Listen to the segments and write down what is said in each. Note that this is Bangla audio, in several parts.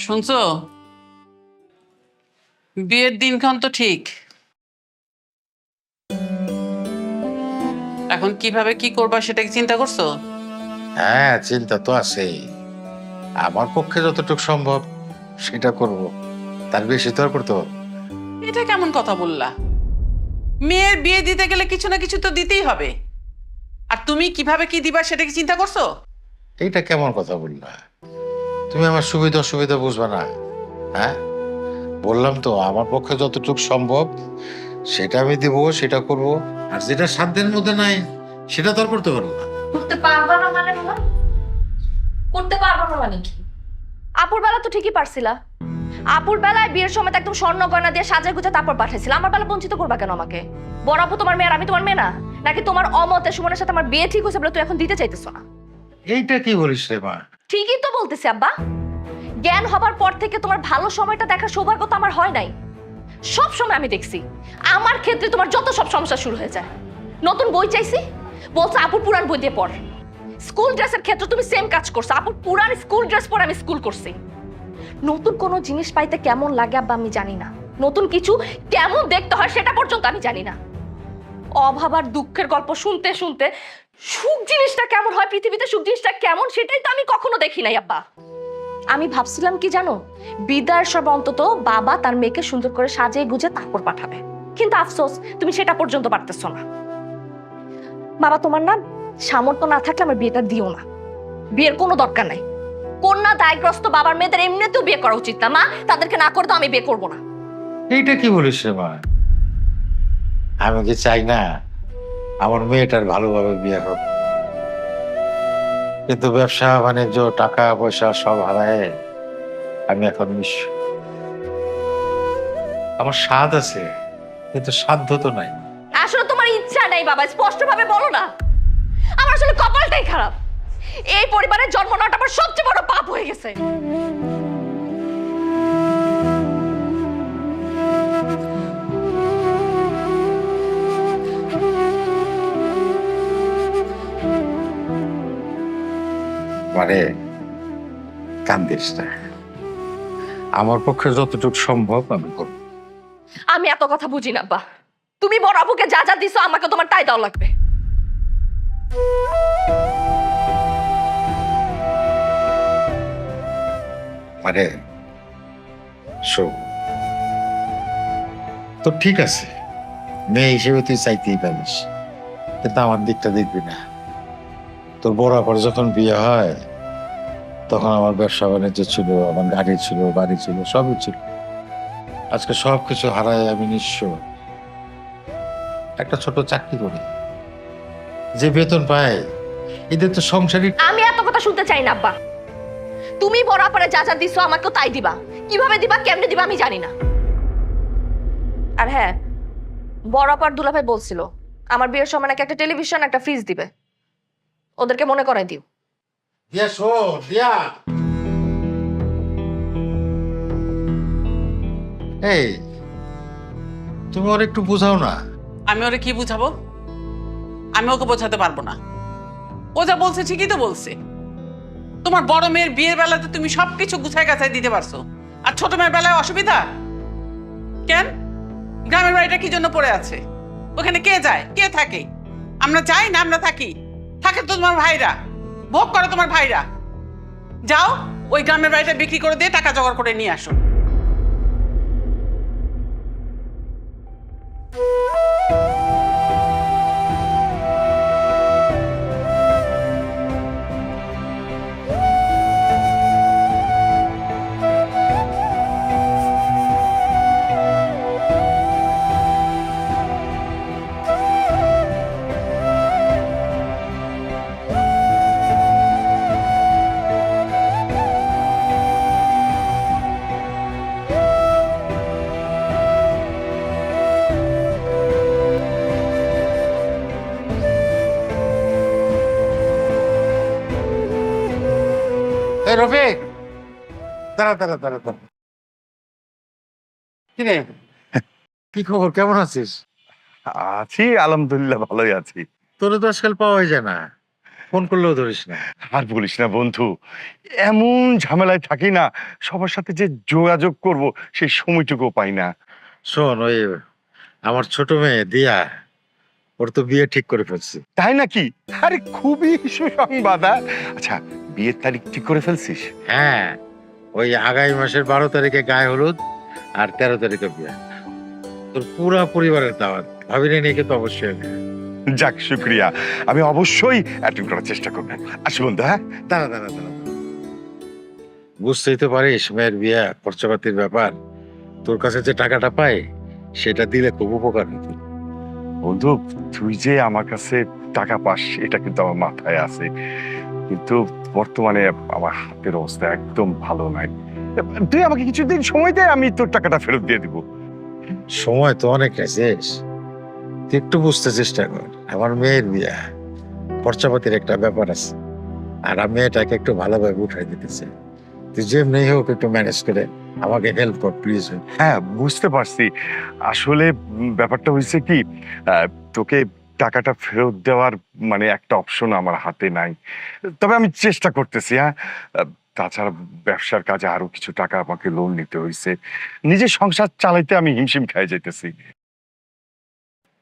শুনছো? বিয়ের দিনক্ষণ তো ঠিক, এখন কিভাবে কি করবা সেটা কি চিন্তা করছো? হ্যাঁ, চিন্তা তো আছেই। আমার পক্ষে যতটুকু সম্ভব সেটা করব, তার বেশি তো আর করতে পারবো না। এটা কেমন কথা বললা? মেয়ের বিয়ে দিতে গেলে কিছু না কিছু তো দিতেই হবে, আর তুমি কিভাবে কি দিবা সেটা কি চিন্তা করছো? এইটা কেমন কথা বললা? তুমি আমার সুবিধা অসুবিধা বুঝবা না? হ্যাঁ, বললাম তো আমার পক্ষে যতটুকু সম্ভব সেটা আমি দিব, সেটা করব। আর যেটা সাধ্যের মধ্যে নাই সেটা তো আর করতে পারবো না। করতে পারবা না মানে মামা? করতে পারবা না মানে কি? আপুর বেলা তো ঠিকই পারছিলা। আপুর বেলায় বিয়ের সময় তো একদম স্বর্ণ গয়না দিয়ে সাজায় গুছে তারপর পাঠাইছিল। আমার বেলা বঞ্চিত করবা কেন আমাকে? বড় আপু তোমার মেয়ে আর আমি তোমার মেয়ে না? নাকি তোমার অমতে সুমনের সাথে আমার বিয়ে ঠিক হয়েছে বলে তুই এখন দিতে চাইতেছ না? এইটা কি বলিস রে মা? ঠিকই তো বলতেছি আব্বা। জ্ঞান হবার পর থেকে তোমার ভালো সময়টা দেখার সৌভাগ্য তো আমার হয় নাই। সব সময় আমি দেখছি আমার ক্ষেত্রে তোমার যত সব সমস্যা শুরু হয়ে যায়। নতুন বই চাইছি, বলছো আপুর পুরান বই দিয়ে পড়। স্কুল ড্রেসের ক্ষেত্রে তুমি সেম কাজ করছো, আপুর পুরান স্কুল ড্রেস পরে আমি স্কুল করছি। নতুন কোনো জিনিস পাইতে কেমন লাগে আব্বা আমি জানি না, নতুন কিছু কেমন দেখতে হয় সেটা পর্যন্ত আমি জানি না। অভাব আর দুঃখের গল্প শুনতে শুনতে সুখ জিনিসটা কেমন হয়, পৃথিবীতে সুখ জিনিসটা কেমন সেটাই তো আমি কখনো দেখি নাই আব্বা। আমি ভাবছিলাম কি জানো, বিদায়ের সব অন্তত বাবা তার মেয়েকে সুন্দর করে সাজিয়ে গুজে তারপর পাঠাবে, কিন্তু আফসোস তুমি সেটা পর্যন্ত পারতেছো না। বাবা তোমার না সামর্থ্য না থাকলে আমার বিয়েটা দিও না, বিয়ের কোনো দরকার নাই। কন্যা দায়গ্রস্ত বাবার মেয়েদের এমনিতেও বিয়ে করা উচিত না মা, তাদেরকে না করে তো আমি বিয়ে করবো না। এইটা কি বলিস রে মা? আমি কি চাই না আমার মেয়েটার ভালোভাবে বিয়ে হোক? কিন্তু ব্যবসা বাণিজ্য টাকা পয়সা সব হারায় আমি এখন নিঃস্ব। আমার স্বাদ আছে কিন্তু সাধ্য তো নাই। আসলে তোমার ইচ্ছা নেই বাবা, স্পষ্ট ভাবে বলো না। আমার আসলে কপালটাই খারাপ, এই পরিবারের জন্ম নেওয়াটা আমার সবচেয়ে বড় পাপ হয়ে গেছে। মানে কান্দিস না, আমার পক্ষে যতটুকু সম্ভব আমি করব। আমি এত কথা বুঝি না আব্বা, তুমি বড় আপুকে যা যা দিছো আমাকে তোমার তাই দেওয়া লাগবে। মানে শোন, তো ঠিক আছে, মেয়ে হিসেবে তুই চাইতেই পারিস, কিন্তু আমার দিকটা দেখবি না। তোর বড় আপার যখন বিয়ে হয় তখন আমার ব্যবসা বাণিজ্য ছিল, আমার গাড়ি ছিল, বাড়ি ছিল, সবই ছিল। আজকে সবকিছু হারায় আমি নিঃস্ব। একটা ছোট চাকরি করি, যে বেতন পায় এদের তো সংসারই। আমি এত কথা শুনতে চাই না আব্বা, তুমি বড় আপারে যা যা দিছো আমাকেও তাই দিবা। কিভাবে দিবা কেমনে দিবা আমি জানি না। আর হ্যাঁ, বড় আপার দুলাভাই বলছিল আমার বিয়ের সময় নাকি একটা টেলিভিশন একটা ফ্রিজ দিবে, ওদেরকে মনে করাই দিও। দিয়া শোন দিয়া, এই তুমি ওর একটু বুঝাও না। আমি ওরে কি বুঝাবো? আমি ওকে বোঝাতে পারবো না। ও যা বলছে ঠিকই তো বলছে। তোমার বড় মেয়ের বিয়ের বেলাতে তুমি সবকিছু গুছায় গাছায় দিতে পারছো, আর ছোট মেয়ের বেলায় অসুবিধা কেন? গ্রামের বাড়িটা কি জন্য পড়ে আছে? ওখানে কে যায় কে থাকে? আমরা যাই না আমরা থাকি? থাকে তো তোমার ভাইরা, ভোগ করো তোমার ভাইরা। যাও ওই গ্রামের বাড়িটা বিক্রি করে দিয়ে টাকা জোগাড় করে নিয়ে আসো। এই রফিক, দাঁড়া দাঁড়া দাঁড়া দাঁড়া। কি রে, কি খবর, কেমন আছিস? আছি আলহামদুলিল্লাহ, ভালোই আছি। তোর তো আজকাল পাওয়াই যায় না, ফোন করলেও ধরিস না। আর বলিস না বন্ধু, এমন ঝামেলায় থাকি না, সবার সাথে যে যোগাযোগ করব সেই সময়টুকু পাই না। শোন, ওই আমার ছোট মেয়ে দিয়া, ওর তো বিয়ে ঠিক করে ফেলছি। তাই নাকি? আরে খুবই সুসংবাদ। আচ্ছা, বিয়ের তারিখ ঠিক করে ফেলছিস? হ্যাঁ, ওই আগামী মাসের 12 তারিখে গায়ে হলুদ আর 13 তারিখে বিয়ে। তোর পুরা পরিবারের দাওয়াত, ভাবিনি নিয়ে কিন্তু অবশ্যই হবে। যাক, শুক্রিয়া, আমি অবশ্যই অ্যাটেন্ড করার চেষ্টা করবো। আসি বন্ধু, হ্যাঁ? দাঁড়া দাঁড়া দাঁড়া, বুঝতেই তো পারিস মেয়ের বিয়ে খরচাপাতির ব্যাপার। তোর কাছে যে টাকাটা পাই সেটা দিলে খুব উপকার হতো। বন্ধু, তুই যে আমার কাছে টাকা পাস এটা কিন্তু আমার মাথায় আছে, কিন্তু বর্তমানে আমার হাতের অবস্থা একদম ভালো নাই। তুই আমাকে কিছুদিন সময় দে, আমি তোর টাকাটা ফেরত দিয়ে দিব। সময় তো অনেক শেষ, তুই একটু বুঝতে চেষ্টা কর। আমার মেয়ের বিয়ে, খরচাপাতির একটা ব্যাপার আছে, আর আমি এটাকে একটু ভালোভাবে উঠাই দিতেছি। তুই যেমনি হোক একটু ম্যানেজ করে আমাকে হেল্প কর প্লিজ। হ্যাঁ, বুঝতে পারছি। আসলে ব্যাপারটা হয়েছে কি, তোকে টাকাটা ফেরত দেওয়ার মানে একটা অপশন আমার হাতে নাই, তবে আমি চেষ্টা করতেছি। হ্যাঁ, তাছাড়া ব্যবসার কাজে আরো কিছু টাকা আমাকে লোন নিতে হয়েছে, নিজের সংসার চালাইতে আমি হিমশিম খাই যাইতেছি।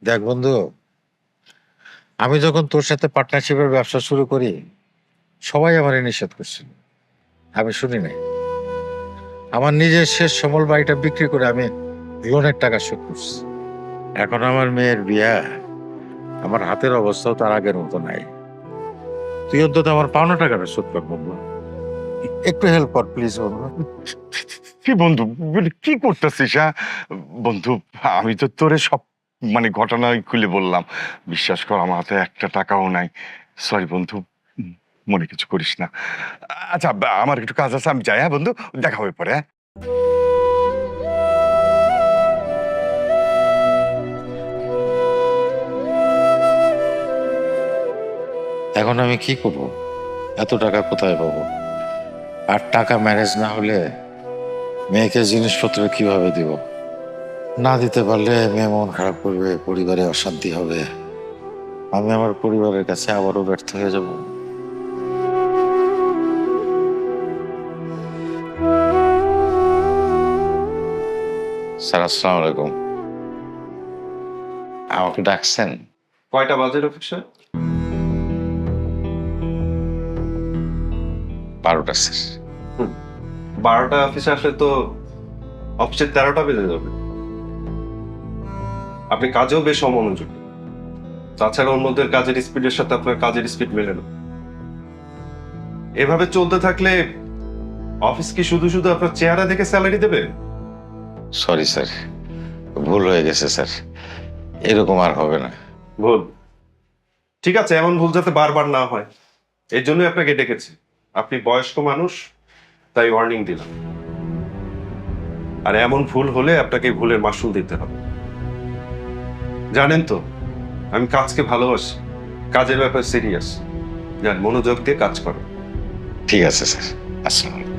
দেখ বন্ধু, আমি যখন তোর সাথে পার্টনারশিপের ব্যবসা শুরু করি সবাই আমারে নিষেধ করছিল, আমি শুনি নাই। আমার নিজের শেষ সমল বাড়িটা বিক্রি করে আমি লোনের টাকা শোধ করছি। এখন আমার মেয়ের বিয়া, আমার হাতের অবস্থাও তার আগের মতো নাই। তুই অন্তত আমার পাওনা টাকাটা শোধ কর বন্ধু, একটু হেল্প কর প্লিজ বন্ধু। কি বন্ধু, কি করতেছিস? হ্যাঁ বন্ধু, আমি তো তোরে সব মানে ঘটনাই খুলে বললাম, বিশ্বাস কর আমার হাতে একটা টাকাও নাই। সরি বন্ধু, মনে কিছু করিস না। আচ্ছা, আমার একটু কাজ আছে, আমি যাই। হ্যাঁ বন্ধু, দেখা হবে পরে। হ্যাঁ, এখন আমি কি করব? এত টাকা কোথায় পাবো? আর টাকা ম্যানেজ না হলে মেয়েকে জিনিসপত্র কিভাবে দিব? না দিতে পারলে মেয়ে মন খারাপ করবে, পরিবারে অশান্তি হবে, আমি আমার পরিবারের কাছে আবারও ব্যর্থ হয়ে যাব। স্যার, আসসালামু আলাইকুম। আমাকে ডাকছেন? কয়টা বাজে অফিসে? 12টা স্যার। 12টা অফিসে আসলে তো অফিসে 13টা বেজে যাবে। আপনি কাজেও বেশ অমনোযোগী, তাছাড়া অন্যদের কাজের স্পিডের সাথে আপনার কাজের স্পিড মেলে না। এভাবে চলতে থাকলে অফিস কি শুধু শুধু আপনার চেহারা দেখে স্যালারি দেবে? সরি স্যার, ভুল হয়ে গেছে স্যার, এরকম আর হবে না। ভুল? ঠিক আছে, এমন ভুল যাতে বারবার না হয় এই জন্যই আপনাকে ডেকেছি। আপনি বয়স্ক মানুষ, তাই ওয়ার্নিং দিলাম। আর এমন ভুল হলে আপনাকে ভুলের মাসুল দিতে হবে। জানেন তো, আমি কাজকে ভালোবাসি, কাজের ব্যাপারে সিরিয়াস। যান, মনোযোগ দিয়ে কাজ করো। ঠিক আছে স্যার, আসসালামু আলাইকুম।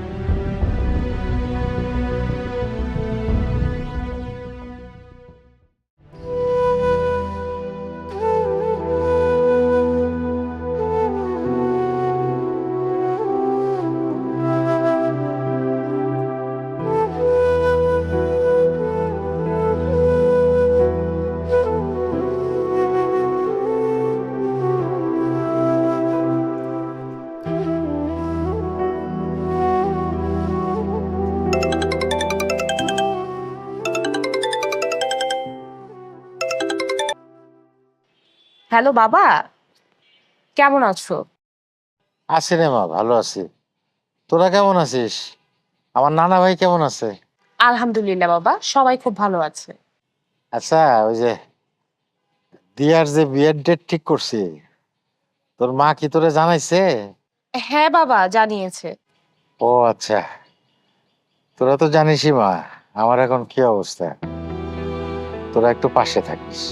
হ্যালো বাবা, কেমন আছো? আছি রে মা, ভালো আছি। তোরা কেমন আছিস? আমার নানা ভাই কেমন আছে? আলহামদুলিল্লাহ বাবা, সবাই খুব ভালো আছে। আচ্ছা, ওই যে দিয়ার যে বিয়ের ডেট ঠিক করছি, তোর মা কি তোরে জানাইছে? হ্যাঁ বাবা, জানিয়েছে। ও আচ্ছা, তোরা তো জানিসই মা আমার এখন কি অবস্থা, তোরা একটু পাশে থাকিস।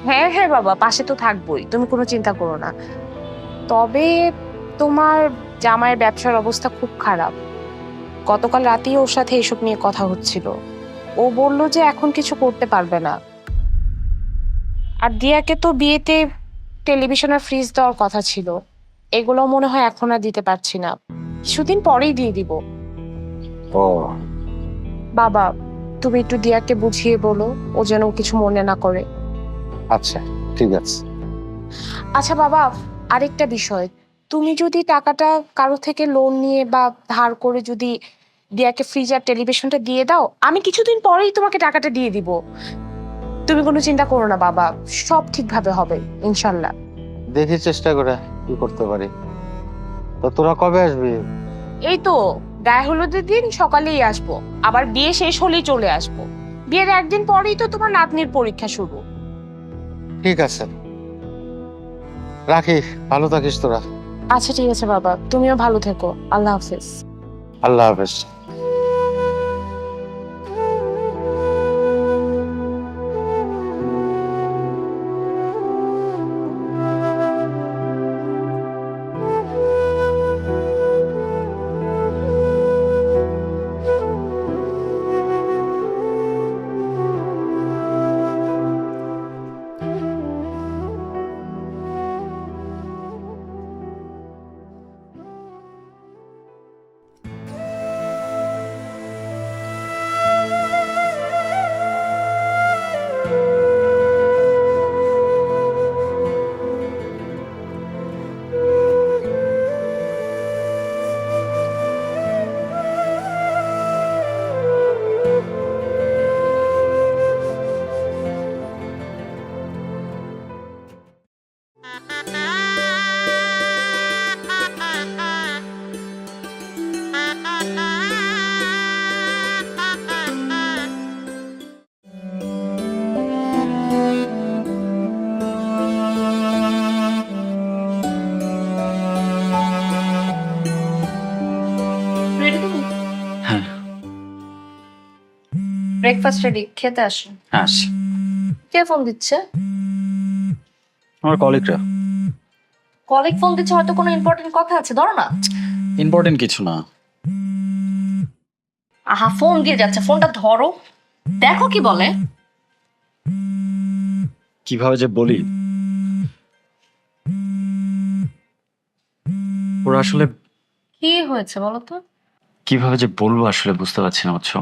হ্যাঁ হ্যাঁ বাবা, পাশে তো থাকবোই, তুমি কোনো চিন্তা করো না। তবে তোমার জামাইয়ের ব্যবসার অবস্থা খুব খারাপ। গতকাল রাতেই ওর সাথে এসব নিয়ে কথা হচ্ছিল। ও বলল যে এখন কিছু করতে পারবে না। আর দিয়াকে তো বিয়েতে টেলিভিশন আর ফ্রিজ দেওয়ার কথা ছিল, এগুলো মনে হয় এখন আর দিতে পারছি না, কিছুদিন পরেই দিয়ে দিব। ও বাবা, তুমি একটু দিয়াকে বুঝিয়ে বলো, ও যেন কিছু মনে না করে। আচ্ছা ঠিক আছে। আচ্ছা বাবা, আরেকটা বিষয়, তুমি যদি টাকাটা কারো থেকে লোন নিয়ে বা ধার করে যদি দিয়াকে ফ্রিজ আর টেলিভিশনটা দিয়ে দাও, আমি কিছুদিন পরেই তোমাকে টাকাটা দিয়ে দিব। তুমি কোনো চিন্তা করো না বাবা, সব ঠিকভাবে হবে ইনশাল্লাহ। দেখি চেষ্টা করে কি করতে পারি। তো তোরা কবে আসবি? এই তো গায়ে হলুদের দিন সকালেই আসবো, আবার বিয়ে শেষ হলেই চলে আসবো। বিয়ের একদিন পরেই তো তোমার নাতনির পরীক্ষা শুরু। ঠিক আছে, রাখি, ভালো থাকিস তোরা। আচ্ছা ঠিক আছে বাবা, তুমিও ভালো থেকো। আল্লাহ হাফেজ। আল্লাহ হাফেজ। ব্রেকফাস্ট রেডি, খেতে আসুন। হ্যাঁ, কে ফোন দিচ্ছে? আমার কলিগরা। কলিগ ফোন দিচ্ছে, হয়তো কোনো ইম্পর্টেন্ট কথা আছে, ধরো না। ইম্পর্টেন্ট কিছু না। আহা, ফোন দিয়ে যাচ্ছে, ফোনটা ধরো, দেখো কি বলে। কিভাবে যে বলি, ওরা আসলে কি হয়েছে বলো তো? কিভাবে যে বলবো আসলে বুঝতে পারছি না, বুঝছো?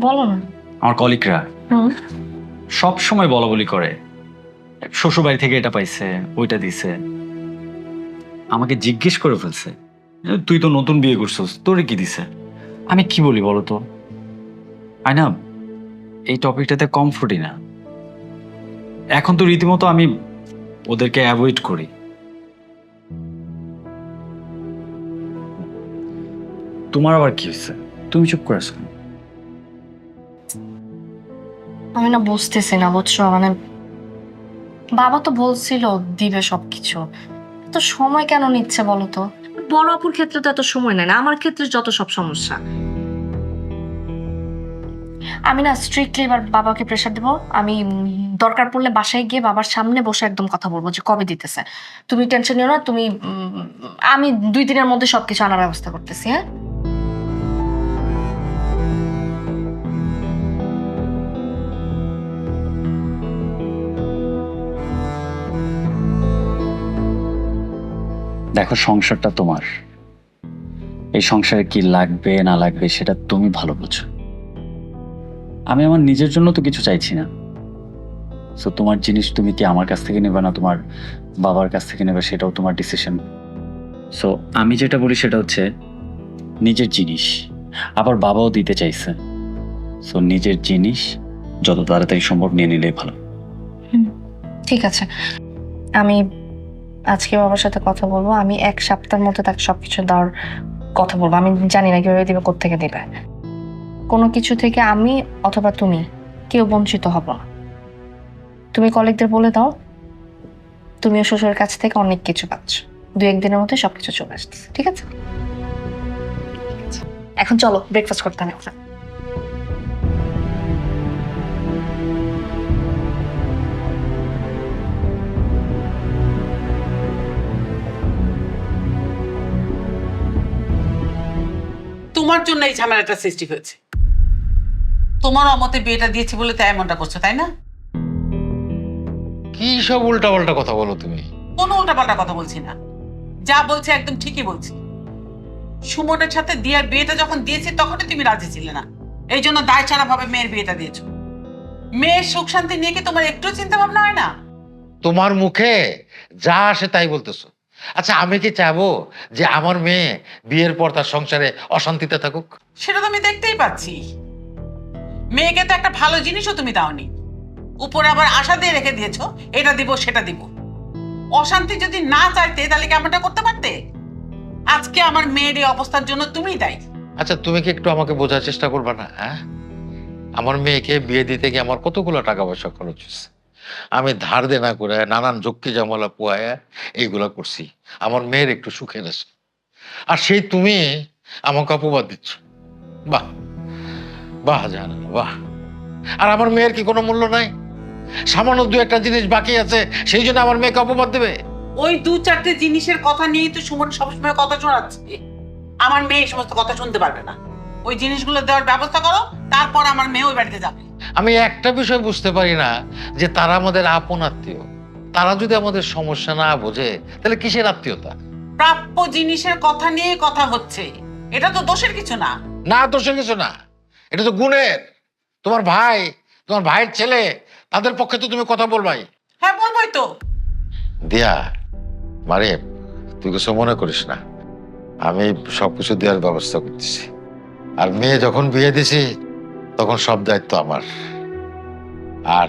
বলো না। আমার কলিগরা হুম। সব সময় বলা বলি করে, শ্বশুর বাড়ি থেকে এটা পাইছে, ওইটা দিছে। আমাকে জিজ্ঞেস করে ফেলছে, তুই তো নতুন বিয়ে করছিস, তোরে কি দিছে? আমি কি বলি বলো তো? আয়না, এই টপিকটাতে কমফোর্টই না। এখন তো রীতিমতো আমি ওদেরকে অ্যাভয়েড করি। তোমার আবার কি হয়েছে? তুমি চুপ করে আছো কেন? আমি না বুঝতেছি না, বুঝছো, মানে বাবা তো বলছিল দিবে সবকিছু, তো সময় কেন নিচ্ছে বলো তো? বড় আপুর ক্ষেত্রে তো এত সময় নেয় না, আমার ক্ষেত্রে যত সব সমস্যা। আমি না স্ট্রিক্টলি এবার বাবাকে প্রেশার দেবো। আমি দরকার পড়লে বাসায় গিয়ে বাবার সামনে বসে একদম কথা বলবো যে কবে দিতেছে। তুমি টেনশন নিও না, তুমি আমি 2 দিনের মধ্যে সবকিছু আনার ব্যবস্থা করতেছি। হ্যাঁ, দেখো, সংসারটা তোমার। এই সংসারে কি লাগবে না লাগবে সেটা তুমি ভালো বুঝো। আমি আমার নিজের জন্য তো কিছু চাইছি না। সো তোমার জিনিস তুমি কি আমার কাছ থেকে নেবে না তোমার বাবার কাছ থেকে নেবে, সেটাও তোমার ডিসিশন। সো আমি যেটা বলি সেটা হচ্ছে নিজের জিনিস, আবার বাবাও দিতে চাইছে। সো নিজের জিনিস যত তাড়াতাড়ি সম্ভব নিয়ে নিলেই ভালো। ঠিক আছে, আমি আজকে বাবার সাথে কথা বলবো। আমি 1 সপ্তাহের মধ্যে তাকে সবকিছু দেওয়ার কথা বলবো। আমি জানি না কিভাবে দিবে, কোত্থেকে দিবে। কোনো কিছু থেকে আমি অথবা তুমি কেউ বঞ্চিত হব না। তুমি কলিগদের বলে দাও তুমিও শ্বশুরের কাছ থেকে অনেক কিছু পাচ্ছ। 2-1 দিনের মধ্যে সবকিছু চলে আসছে, ঠিক আছে? এখন চলো, ব্রেকফাস্ট করতে হবে। তোমার জন্য এই ঝামেলাটা সৃষ্টি হয়েছে। তোমার অমতে বিয়েটা দিয়েছি বলে তাই এমনটা করছো, তাই না? কি সব উল্টা পাল্টা কথা বলো তুমি? কোনো উল্টাপাল্টা কথা বলছি না। যা বলছে একদম ঠিকই বলছি। সুমনের সাথে দিয়ার বিয়েটা যখন দিয়েছি তখনই তুমি রাজি ছিলে না, এই জন্য দায় ছাড়া ভাবে মেয়ের বিয়েটা দিয়েছো। মেয়ের সুখ শান্তি নিয়ে কি তোমার একটু চিন্তা ভাবনা হয় না? তোমার মুখে যা আসে তাই বলতেছো। আচ্ছা, আমি কি চাবো যে আমার মেয়ে বিয়ের পর তার সংসারে অশান্তিতে থাকুক? সেটা তো আমি দেখতেই পাচ্ছি। মেয়েকে তো একটা ভালো জিনিসও তুমি দাওনি, উপরে আবার আশা দিয়ে রেখে দিয়েছো এটা দিব সেটা দিব। অশান্তি যদি না চাইতে তাহলে কি এমনটা করতে পারতে? আজকে আমার মেয়ের এই অবস্থার জন্য তুমিই দায়ী। আচ্ছা, তুমি কি একটু আমাকে বোঝার চেষ্টা করবে না? হ্যাঁ, আমার মেয়েকে বিয়ে দিতে গিয়ে আমার কতগুলো টাকা পয়সা খরচ হচ্ছে। আমি ধার দেনা করে নানান ঝক্কি জামালা পোয়ায় এইগুলা করছি আমার মেয়ের একটু সুখের আছে, আর সেই তুমি আমাকে অপবাদ দিচ্ছ। বাহ বাহ, জানা বাহ। আর আমার মেয়ের কি কোনো মূল্য নাই? সামান্য দু একটা জিনিস বাকি আছে, সেই জন্য আমার মেয়েকে অপবাদ দেবে? ওই দু চারটে জিনিসের কথা নিয়েই তো সুমন সবসময় কথা শোনাচ্ছে। আমার মেয়ে এই সমস্ত কথা শুনতে পারবে না। ওই জিনিসগুলো দেওয়ার ব্যবস্থা করো, তারপর আমার মেয়ে ওই বাড়িতে যাবে। আমি একটা বিষয় বুঝতে পারি না, যে তারা আমাদের আপন আত্মীয়, তারা যদি আমাদের সমস্যা না বোঝে তাহলে কিসের আত্মীয়তা? প্রাপ্য জিনিসের কথা নিয়ে কথা হচ্ছে, এটা তো দোষের কিছু না। না, দোষের কিছু না, এটা তো গুণের। তোমার ভাই, তোমার ভাইয়ের ছেলে, তাদের পক্ষে তো তুমি কথা বলবাই। হ্যাঁ, বলবোই তো। দিয়া মারে, তুই কিছু মনে করিস না, আমি সবকিছু দেওয়ার ব্যবস্থা করতেছি। আর মেয়ে যখন বিয়ে দিছি তখন সব দায়িত্ব আমার। আর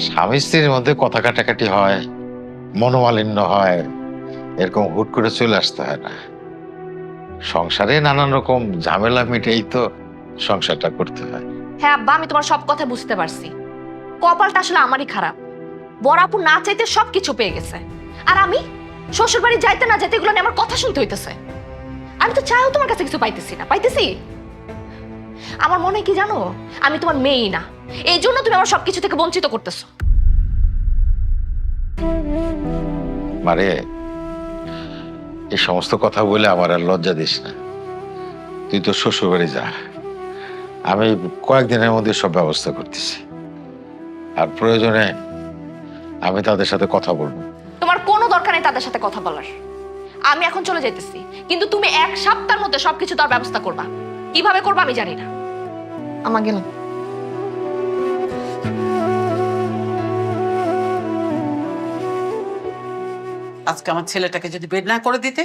স্বামী স্ত্রীর মধ্যে কথা কাটাকাটি হয়, মনোমালিন্য হয়, এরকম হুট করে চলে আসতে হয় না। সংসারে নানান রকম ঝামেলা মিটেই তো সংসারটা করতে হয়। হ্যাঁ আব্বা, আমি তোমার সব কথা বুঝতে পারছি। কপালটা আসলে আমারই খারাপ। বড় আপু না চাইতে সবকিছু পেয়ে গেছে, আর আমি শ্বশুর বাড়ি যাইতে না যেতে এগুলো নিয়ে আমার কথা শুনতে হইতেছে। আমি তো চাইও তোমার কাছে কিছু পাইতেছি না। পাইতেছি? আমার মনে হয় কি জানো, আমি তোমার মেয়েই না, এই জন্য তুমি আমার সবকিছু থেকে বঞ্চিত করতেছো। মারে, এই সমস্ত কথা বলে আমার আর লজ্জা দিস না। তুই তো শ্বশুর বাড়ি যা, আমি কয়েকদিনের মধ্যে সব ব্যবস্থা করতেছি। আর প্রয়োজনে আমি তাদের সাথে কথা বলবো। তোমার কোনো দরকার নেই তাদের সাথে কথা বলার। আমি এখন চলে যাইতেছি, কিন্তু তুমি এক সপ্তাহের মধ্যে সবকিছু তার ব্যবস্থা করবা। কিভাবে করবা আমি জানি না। আমার গেলাম। আজকে আমার ছেলেটাকে যদি বের না করে দিতে,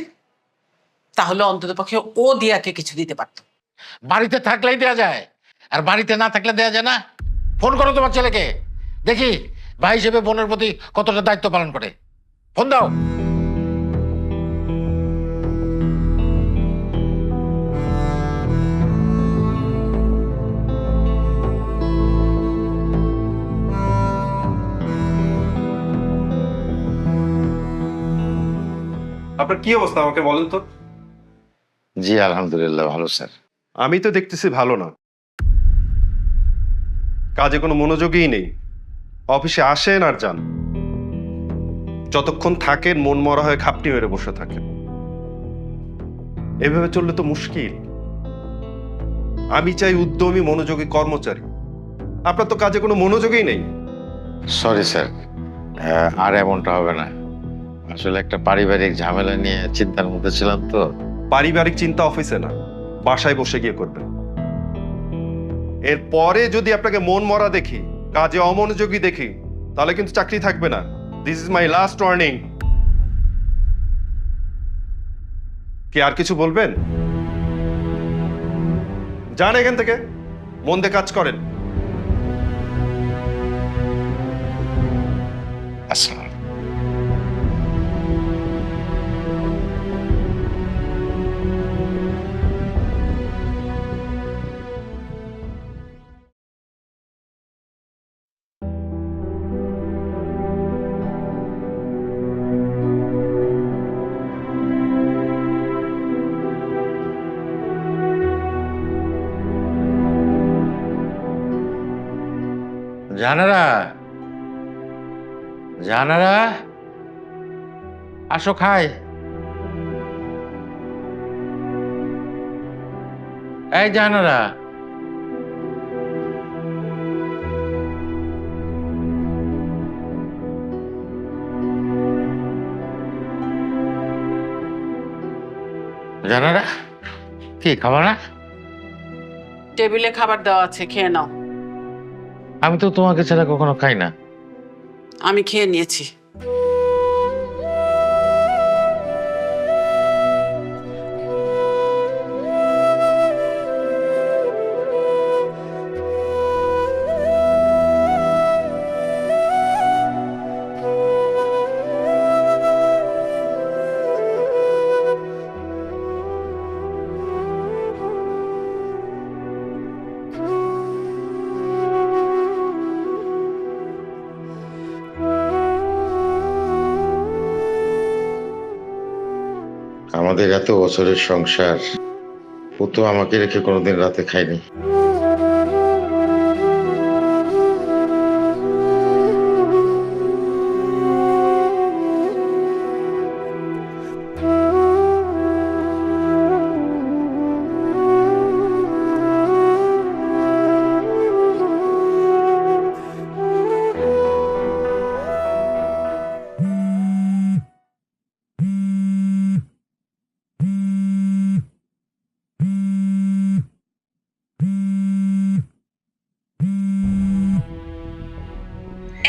তাহলে অন্তত পক্ষে ও দিয়াকে কিছু দিতে পারতো। বাড়িতে থাকলেই দেয়া যায়, আর বাড়িতে না থাকলে দেয়া যায় না? ফোন করো তোমার ছেলেকে, দেখি ভাই হিসেবে বোনের প্রতি কতটা দায়িত্ব পালন করে। ফোন দাও। আপনার কি অবস্থা আমাকে বলেন তো? জি আলহামদুলিল্লাহ, ভালো স্যার। আমি তো দেখতেছি ভালো না। কাজে কোনো মনোযোগই নেই। অফিসে আসেন আর যান, যতক্ষণ থাকেন মন মরা হয়ে খাপটি মেরে বসে থাকেন। এভাবে চললে তো মুশকিল। আমি চাই উদ্যমী মনোযোগী কর্মচারী। আপনার তো কাজে কোনো মনোযোগই নেই। সরি স্যার, আর এমনটা হবে না। আসলে একটা পারিবারিক ঝামেলা নিয়ে চিন্তার মধ্যে ছিলাম তো। পারিবারিক চিন্তা অফিসে না, বাসায় বসে গিয়ে করবেন। এরপরে যদি আপনাকে মন মরা দেখি, কাজে অমনোযোগী দেখি, তাহলে কিন্তু চাকরি থাকবে না। This is my last warning. কি আর কিছু বলবেন? যান এখান থেকে, মন দিয়ে কাজ করেন। আচ্ছা, জানারা, জানারা আসো খাই। এই জানারা, জানা না কি খাবা না? টেবিলে খাবার দেওয়া আছে, খেয়ে নাও। আমি তো তোমাকে ছাড়া কখনো খাই না। আমি খেয়ে নিয়েছি। আমাদের এত বছরের সংসার, ও তো আমাকে রেখে কোনোদিন রাতে খায়নি।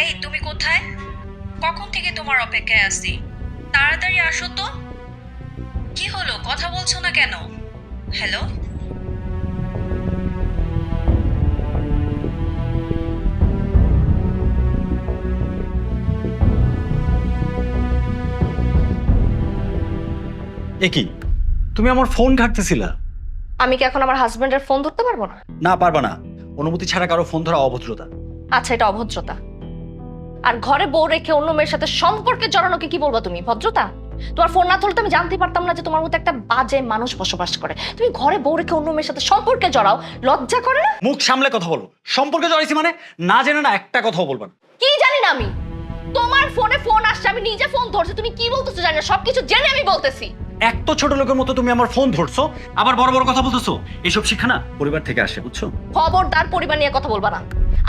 এই তুমি কোথায়? কখন থেকে তোমার অপেক্ষায় আছি, তাড়াতাড়ি আসো তো। কি হলো, কথা বলছো না কেন? হ্যালো? এ কি, তুমি আমার ফোন ঘাঁটতেছিলা? আমি কি এখন আমার হাজবেন্ডের ফোন ধরতে পারবো না? না, পারবা না। অনুমতি ছাড়া কারো ফোন ধরা অভদ্রতা। আচ্ছা, এটা অভদ্রতা। আর ঘরে বউ রেখে অন্য মেয়ের সাথে সম্পর্কে জড়ানোকে কি বলবা তুমি? ভদ্রতা? তোমার ফোন না ধরলে তো আমি জানতে পারতাম না যে তোমার মতো একটা বাজে মানুষ বসবাস করে। তুমি ঘরে বউ রেখে অন্য মেয়ের সাথে সম্পর্কে জড়াও, লজ্জা করে না? মুখ সামলে কথা বলো। সম্পর্কে জড়াইছি মানে না জেনে না একটা কথাও বলবা না। কি জানি না আমি? তোমার ফোনে ফোন আসছে, আমি নিজে ফোন ধরছি, তুমি কি বলতেছো জানি না, সবকিছু জেনে আমি বলতেছি। এক তো ছোট লোকের মতো তুমি আমার ফোন ধরছো, আবার বড় বড় কথা বলতেছো। এসব শিক্ষা না পরিবার থেকে আসে, বুঝছো? খবরদার পরিবার নিয়ে কথা বলবা না।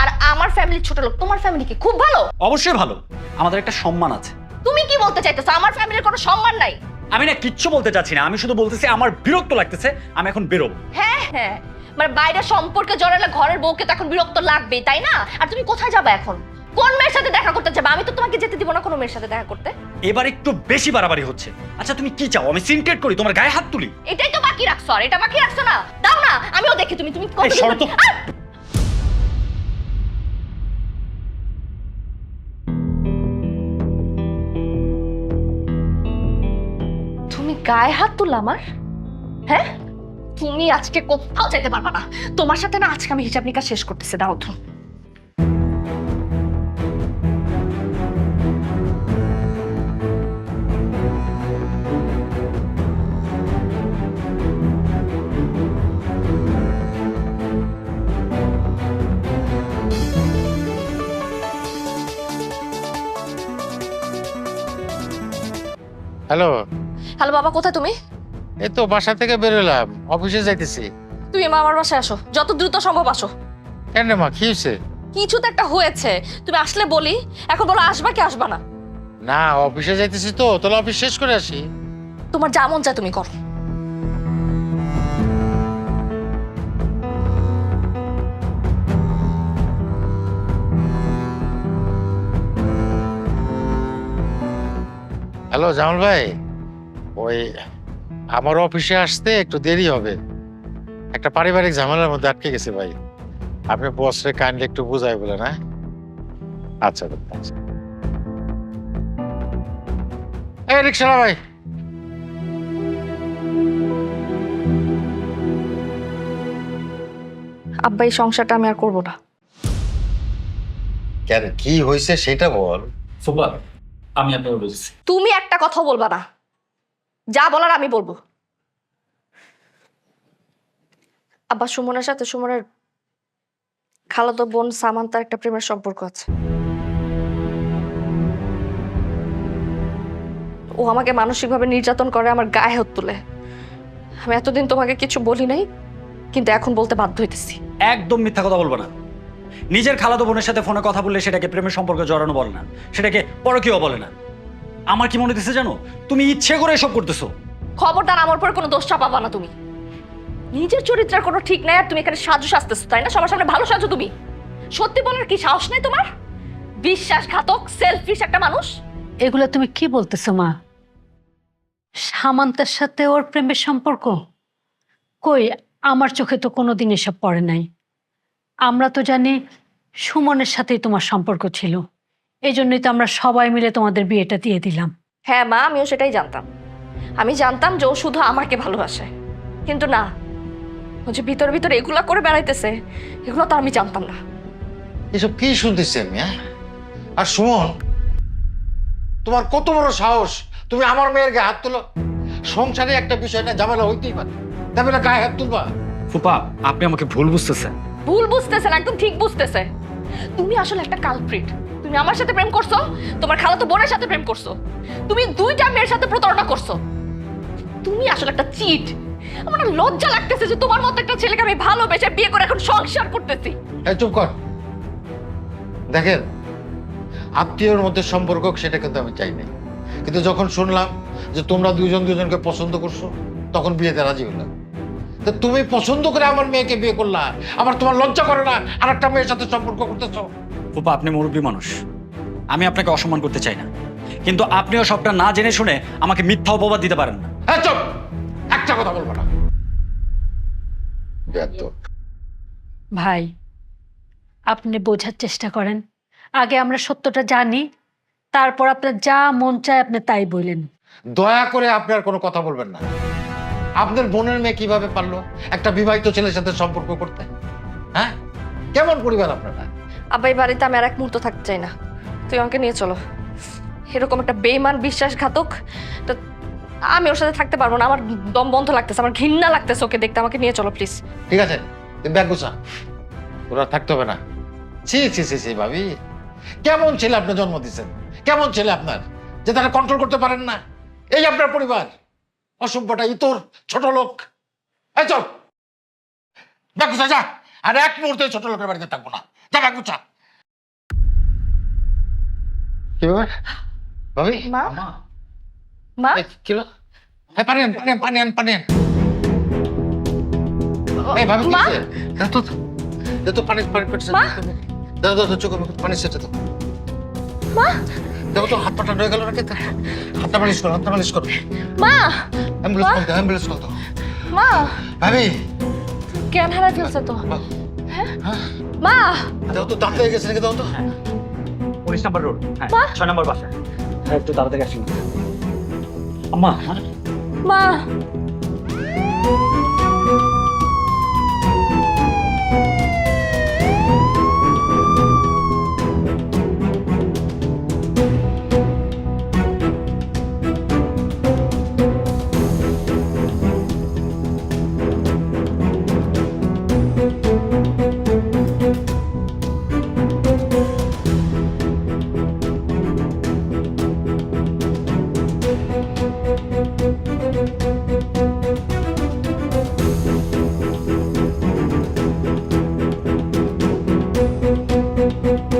আর আমার ফ্যামিলি ছোট লোক, তোমার ফ্যামিলি কি খুব ভালো? অবশ্যই ভালো, আমাদের একটা সম্মান আছে। তুমি কি বলতে চাইতেছো আমার ফ্যামিলির কোনো সম্মান নাই? আমি না কিচ্ছু বলতে চাচ্ছি না, আমি শুধু বলতেছি আমার বিরক্ত লাগতেছে, আমি এখন বেরোবো। হ্যাঁ হ্যাঁ, মানে বাইরে সম্পর্কে জড়ালে ঘরের বউকে তো এখন বিরক্ত লাগবেই, তাই না? আর তুমি কোথায় যাবে এখন? কোন মেয়ের সাথে দেখা করতে যাবে? আমি তো তোমাকে যেতে দিব না কোনো মেয়ের সাথে দেখা করতে। এবার একটু বেশি বাড়াবাড়ি হচ্ছে। আচ্ছা তুমি কি চাও, আমি সিনক্রেট করি, তোমার গায়ে হাত তুলি? এটাই তো বাকি রাখছো, আর এটা বাকি রাখছো না? দাও না, আমিও দেখি তুমি তুমি এই শর্ত। তুমি গায়ে হাত তুললা আমার? হ্যাঁ, তুমি আজকে কোথাও যেতে পারবা না। তোমার সাথে না আজকে আমি হিসাব নিকাশ শেষ করতেছি। দাও তো। হ্যালো, হ্যালো বাবা, কোথায় তুমি? এই তো বাসা থেকে বেরোলাম, অফিসে যাইতেছি। তুমি মা আমার বাসায় আসো, যত দ্রুত সম্ভব আসো। কেন রে মা, কি হয়েছে? কিছু তো একটা হয়েছে, তুমি আসলে বলি। এখন বলো আসবা কি আসবা না? না, অফিসে যাইতেছি তো, তাহলে অফিস শেষ করে আসি। তোমার যা মন চায় তুমি করো। হ্যালো জামাল ভাই, ওই আমার অফিসে আসতে একটু দেরি হবে, একটা পারিবারিক ঝামেলার মধ্যে আটকে গেছে ভাই। আপনি বসরে কাইন্ডলি একটু বুঝাই বলেন। হ্যাঁ, আচ্ছা আচ্ছা। এই রিকশালা ভাই, আব্বা, এই সংসারটা আমি আর করবো না। কেন, কি হয়েছে সেটা বল। ফুপা, আমি আপনাকে বলছি। তুমি একটা কথা বলবা না, যা বলার আমি বলবো। আব্বা, সুমনের সাথে সুমনের খালাতো বোন সামান্তার একটা প্রেমের সম্পর্ক আছে। ও আমাকে মানসিকভাবে নির্যাতন করে, আমার গায়ে হাত তুলে। আমি এতদিন তোমাকে কিছু বলি নাই, কিন্তু এখন বলতে বাধ্য হইতেছি। একদম মিথ্যা কথা বলবো না। নিজের খালাতো বোনের সাথে ফোনে কথা বললে সেটাকে প্রেমের সম্পর্কে জড়ানো বলে না, সেটাকে পরকীয় বলে না। আমার কি মনে হচ্ছে জানো, তুমি ইচ্ছে করে এসব করতেছো। খবরদার আমার উপর কোনো দোষ চাপাবা না তুমি। নিজের চরিত্রের কোনো ঠিক নাই আর তুমি এখানে সাজু সাজতেছো, তাই না? সবার সামনে ভালো সাজো তুমি। সত্যি বলার কি সাহস নাই তোমার? বিশ্বাসঘাতক সেলফিশ একটা মানুষ। এগুলো তুমি কি বলতেছো মা? সামান্তের সাথে ওর প্রেমের সম্পর্ক? কই, আমার চোখে তো কোনোদিন এসব পড়ে নাই। আমরা তো জানি সুমনের সাথেই তোমার সম্পর্ক ছিল, এই জন্যই তো আমরা সবাই মিলে তোমাদের বিয়েটা দিয়ে দিলাম। হ্যাঁ মা, আমিও সেটাই জানতাম। আমি জানতাম যে ও শুধু আমাকে ভালোবাসে, কিন্তু না, ও যে ভিতরে ভিতরে এগুলা করে বেড়াইতেছে, এগুলো তো আমি জানতাম না। এসব কি শুনতেছি আমি? আর সুমন, তোমার কত বড় সাহস, তুমি আমার মেয়ের গায়ে হাত তুলো? সংসারে একটা বিষয় না, ঝামেলা হইতেই পারে, তবে না গায়ে হাত তুলবা? ফুপা, আপনি আমাকে ভুল বুঝতেছেন। ভুল বুঝতেছে না, একদম ঠিক বুঝতেছে। তুমি আসলে একটা কালপ্রিট। তুমি আমার সাথে প্রেম করছো, তোমার খালাতো বোনের সাথে প্রেম করছো, তুমি দুইটা মেয়ের সাথে প্রতারণা করছো। তুমি আসলে একটা চিট। আমার না লজ্জা লাগতেছে যে তোমার মতো একটা ছেলেকে আমি ভালোবেসে বিয়ে করে এখন সংসার করতেছি। এই চুপ কর। দেখেন, আত্মীয়র মধ্যে সম্পর্ক সেটা কিন্তু আমি চাই নাই, কিন্তু যখন শুনলাম যে তোমরা দুজন দুজনকে পছন্দ করছো, তখন বিয়েতে রাজি হলাম। তো তুমি পছন্দ করে আমার মেয়েকে বিয়ে করলা, আবার তোমার লজ্জা করে না আর একটা মেয়ের সাথে সম্পর্ক করতেছো? ফুপা, আপনি মুরব্বী মানুষ, আমি আপনাকে অসম্মান করতে চাই না, কিন্তু আপনিও সবটা না জেনে শুনে আমাকে মিথ্যা অপবাদ দিতে পারেন না। হ্যাঁ চুপ, একটা কথা বলবো না। বেয়াদব। ভাই, আপনি বোঝার চেষ্টা করেন। আগে আমরা সত্যটা জানি, তারপর আপনার যা মন চায় আপনি তাই বললেন। দয়া করে আপনি আর কোনো কথা বলবেন না। আপনার বোনের মেয়ে কিভাবে পারলো একটা বিবাহিত ছেলের সাথে সম্পর্ক করতে? হ্যাঁ, কেমন পরিবার আপনারা? আব্বা, এই বাড়িতে আমি আর এক মুহূর্ত থাকতে চাই না। তুই আমাকে নিয়ে চলো। এরকম একটা বেইমান বিশ্বাসঘাতক, তো আমি ওর সাথে থাকতে পারবো না। আমার দম বন্ধ লাগতেছে, আমার ঘৃণা লাগতেছে ওকে দেখতে। আমাকে নিয়ে চলো প্লিজ। ঠিক আছে, তুমি ব্যাগ গুছা, ওরা থাকতে হবে না। ছি ছি ছি ছি, ভাবি, কেমন ছেলে আপনি জন্ম দিচ্ছেন? কেমন ছেলে আপনার যে তারা কন্ট্রোল করতে পারেন না? এই আপনার পরিবার, অসভ্যটা ইতর ছোট লোক। এই চল, ব্যাগ গুছা যা। আর এক মুহূর্তে ছোট লোকের বাড়িতে থাকবো না, যা ব্যাগ গুছা। কি ব্যাপার ভাবি? মা, মা, এই, কি হলো? হ্যাঁ, পানি আন, পানি আন, পানি আন, পানি আন। এই ভাবি, কি মা? হয়েছে? দাও তো, দাও তো পানি, পানি পেটছে। মা? দাও দাও দাও, চোখে মুখে পানি সেটা দাও। মা, দেখো তো, হাত পা ঠান্ডা হয়ে গেল নাকি? হাতটা মালিশ করো, হাতটা মালিশ করো। মা, অ্যাম্বুলেন্স কল দাও, অ্যাম্বুলেন্স কল দাও। মা, ভাবি, জ্ঞান হারাই ফেলছে তো। হ্যাঁ, মা, দাও তো, দাঁত হয়ে গেছে নাকি? দাও তো। 19 নম্বর রোড, হ্যাঁ 6 নম্বর বাসা। হ্যাঁ, একটু তাড়াতাড়ি আসুন। আম্মা, মা।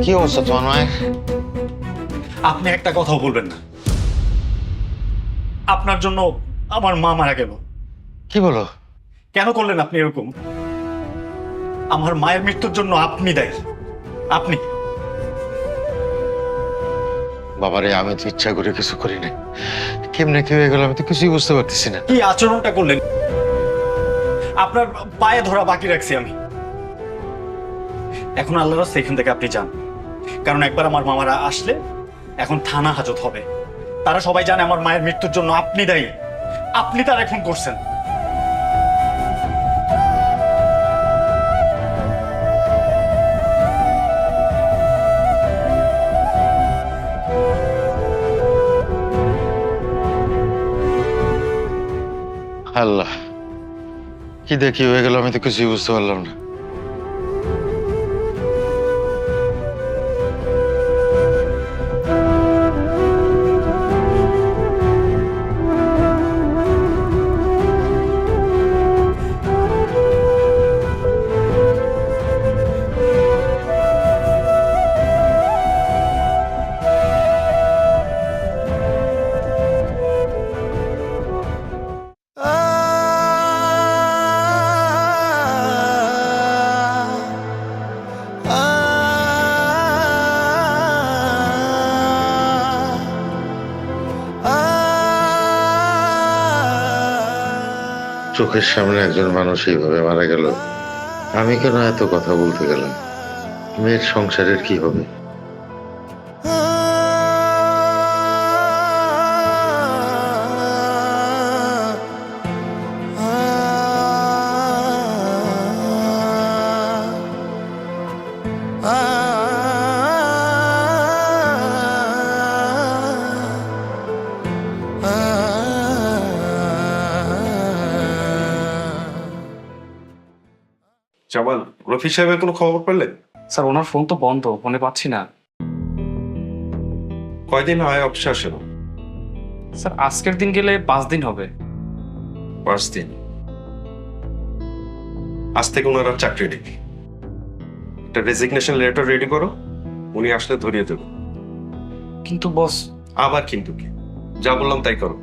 কি অবস্থা তোমার মায়ের? আপনি একটা কথাও বলবেন না। আপনার জন্য আমার মা মারা গেল। কি বলো? কেন করলেন আপনি এরকম? আমার মায়ের মৃত্যুর জন্য আপনি দায়ী। আপনি। বাবারে, আমি তো ইচ্ছা করে কিছু করি না। কেমনে কি হয়ে গেল আমি তো কিছুই বুঝতে পারতেছি না। কি আচরণটা করলেন? আপনার পায়ে ধরা বাকি রাখছি আমি। এখন আল্লাহর রাস্তায় এখান থেকে আপনি যান, কারণ একবার আমার মামারা আসলে এখন থানা হাজত হবে। তারা সবাই জানে আমার মায়ের মৃত্যুর জন্য আপনি দায়ী। আপনি তার এখন করছেন। আল্লাহ, কি দেখি হয়ে গেল আমি তো কিছুই বুঝতে পারলাম না। চোখের সামনে একজন মানুষ এইভাবে মারা গেল, আমি কেন এত কথা বলতে গেলাম? মেয়ের সংসারের কি হবে? জামাল, রফিক সাহেবের কোনো খবর পেলে? স্যার ওনার ফোন তো বন্ধ, ফোনে পাচ্ছি না। কয়দিন হয় অফিসে আসে না? স্যার আজকের দিন গেলে 5 দিন হবে। 5 দিন? আজ থেকে ওনার আর চাকরি নেই। একটা রেজিগনেশন লেটার রেডি করো, উনি আসলে ধরিয়ে দেবো। কিন্তু বস। আবার কিন্তু কি? যা বললাম তাই করো।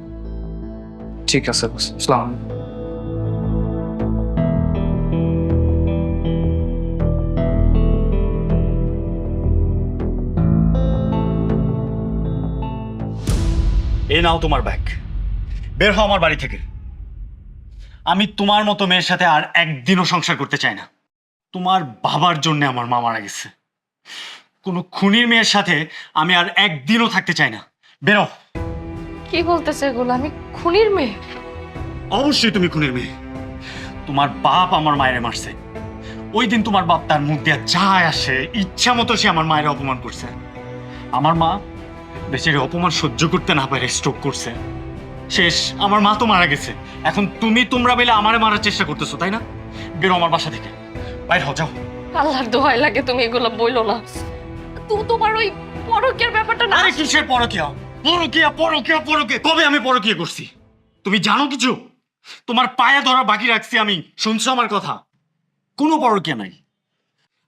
ঠিক আছে বস, আসসালামু আলাইকুম। এই নাও তোমার ব্যাগ, বের হও আমার বাড়ি থেকে। আমি তোমার মতো মেয়ের সাথে আর একদিনও সংসার করতে চাই না। তোমার বাবার জন্য আমার মা মারা গেছে, কোনো খুনির মেয়ের সাথে আমি আর একদিনও থাকতে চাই না। বেরো। কি বলতেছে এগুলো? আমি খুনির মেয়ে? অবশ্যই তুমি খুনির মেয়ে। তোমার বাপ আমার মায়ের মারছে। ওই দিন তোমার বাপ তার মুখ দিয়ে যা আসে ইচ্ছা মতো সে আমার মায়ের অপমান করছে। আমার মা বেচারি অপমান সহ্য করতে না পারে স্ট্রোক করছে। শেষ, আমার মা তো মারা গেছে। এখন তোমরা মিলে আমারে মারার চেষ্টা করতেছো, তাই না? বেরো আমার বাসা থেকে, বাইরে হও, যাও। আল্লাহর দোহাই লাগে তুমি এগুলো বইলো না। তোমার ওই পরকীয়ার ব্যাপারটা না। আরে কিসের পরকীয়া? পরকীয়া? কবে আমি পরকীয়া করছি? তুমি জানো কিছু? তোমার পায়ে ধরা বাকি রাখছি আমি, শুনছো আমার কথা? কোনো পরকীয়া নাই।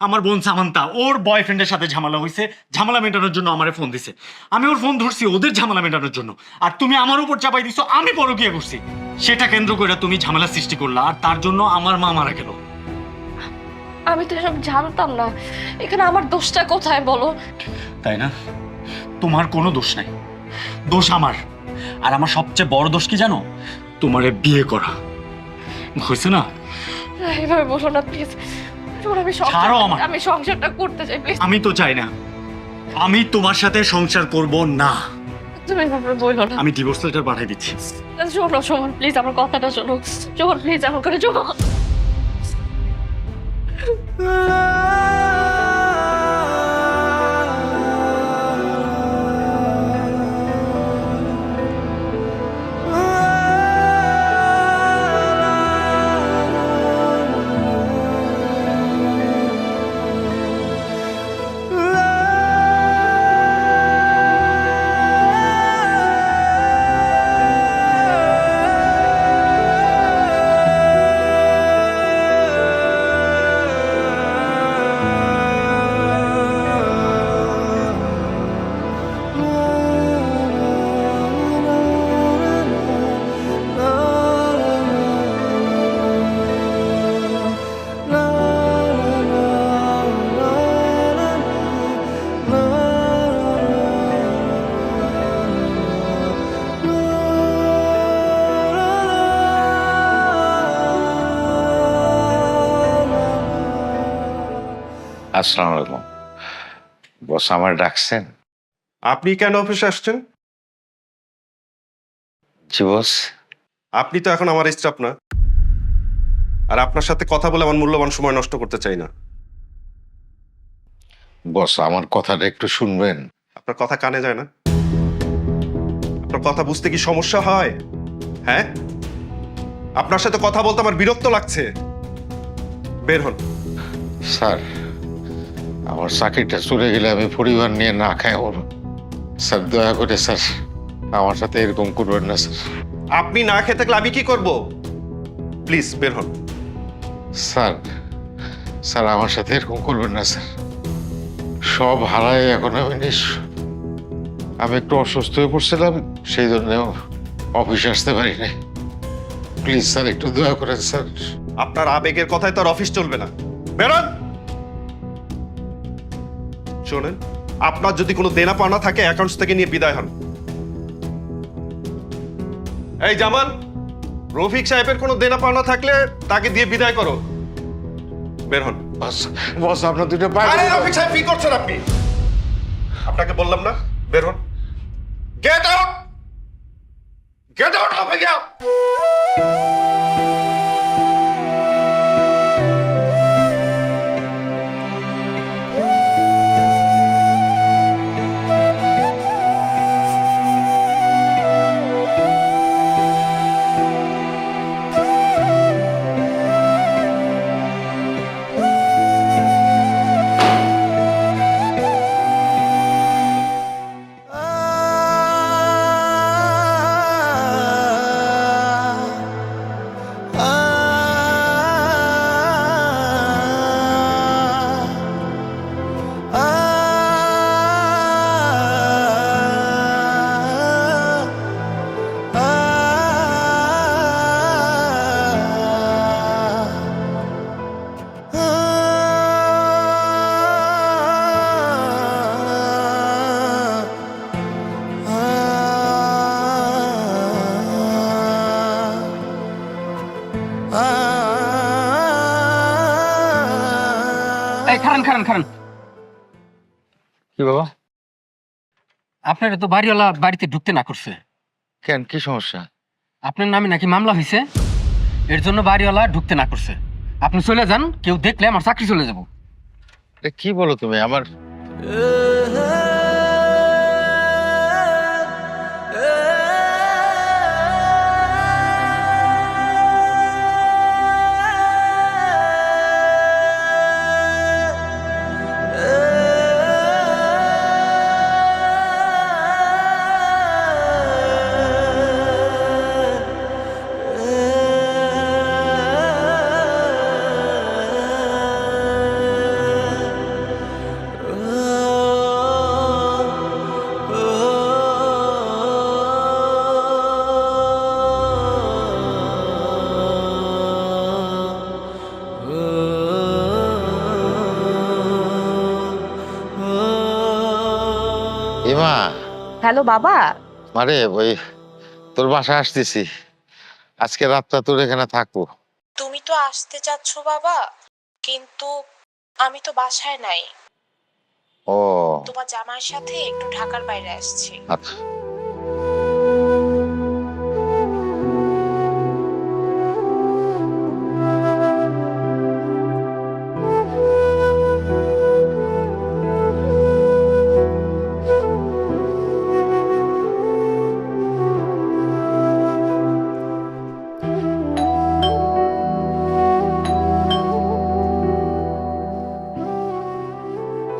আমার বোন সামান্তা, ওর বয়ফ্রেন্ডের সাথে ঝামেলা হয়েছে, ঝামেলা মেটানোর জন্য আমারে ফোন দিছে। আমি ওর ফোন ধরছি ওদের ঝামেলা মেটানোর জন্য, আর তুমি আমার উপর চাপাই দিছো আমি পরকীয়া করছি। সেটা কেন্দ্র করে তুমি ঝামেলা সৃষ্টি করলা, আর তার জন্য আমার মা মারা গেল। আমি তো এসব জানতাম না। এখানে আমার দোষটা কোথায় বলো? তাই না? তোমার কোনো দোষ নাই, দোষ আমার। আর আমার সবচেয়ে বড় দোষ কি জানো? তোমারে বিয়ে করা হয়েছে না। এইভাবে বলো না প্লিজ। ছাড়ো আমার। আমি সংসারটা করতে চাই প্লিজ। আমি তো চাই না, আমি তোমার সাথে সংসার করব না। তুমি এভাবে বলো না। আমি ডিভোর্স লেটার পাঠিয়ে দিচ্ছি। শোনো শোনো প্লিজ, আমার কথাটা শোনো। শোনো প্লিজ, আমার কথা শোনো। আসসালামু আলাইকুম। বস আমার ডাকছেন? আপনি কেন অফিসে আসছেন? জি বস। আপনি তো এখন আমার স্টাফ না, আর আপনার সাথে কথা বলে আমার মূল্যবান সময় নষ্ট করতে চাই না। বস আমার কথাটা একটু শুনবেন? আপনার কথা কানে যায় না? আপনার কথা বুঝতে কি সমস্যা হয়? হ্যাঁ, আপনার সাথে কথা বলতে আমার বিরক্ত লাগছে। বের হন। স্যার, আমার চাকরিটা চলে গেলে আমি পরিবার নিয়ে না খাই ওর। স্যার দয়া করে স্যার আমার সাথে এরকম করবেন না স্যার। আপনি না খেতে থাকলে আমি কি করব? প্লিজ বের হন। স্যার স্যার আমার সাথে এরকম করবেন না স্যার। সব হারায় এখন আমি আমি একটু অসুস্থ হয়ে পড়ছিলাম, সেই জন্য অফিসে আসতে পারি না। প্লিজ স্যার একটু দয়া করেন স্যার। আপনার আবেগের কথায় তো আর অফিস চলবে না। বেরোন। শোনেন, আপনার যদি কোনো দেনা পাওনা থাকে অ্যাকাউন্টস থেকে নিয়ে বিদায় হন। এই জামাল, রফিক সাহেবের কোনো দেনা পাওনা থাকলে তাকে দিয়ে বিদায় করো। বের হন। বস বস আপনার দুটো পায়ে আরে রফিক সাহেব কি করছেন আপনি? আপনাকে বললাম না বের হন। Get out, get out of here. এই খারান খারান খারান, কি বাবা? আপনার তো বাড়িওয়ালা বাড়িতে ঢুকতে না করছে। কেন, কি সমস্যা? আপনার নামে নাকি মামলা হয়েছে, এর জন্য বাড়িওয়ালা ঢুকতে না করছে। আপনি চলে যান, কেউ দেখলে আমার চাকরি চলে যাব। এ কি বলো তুমি? আমার ইমা, হ্যালো বাবা। মারে ওই তোর বাসায় আসতেছি, আজকে রাতটা তোর এখানে থাকবো। তুমি তো আসতে চাচ্ছ বাবা, কিন্তু আমি তো বাসায় নাই। ও তোমার জামাইয়ের সাথে একটু ঢাকার বাইরে আসছি। আচ্ছা।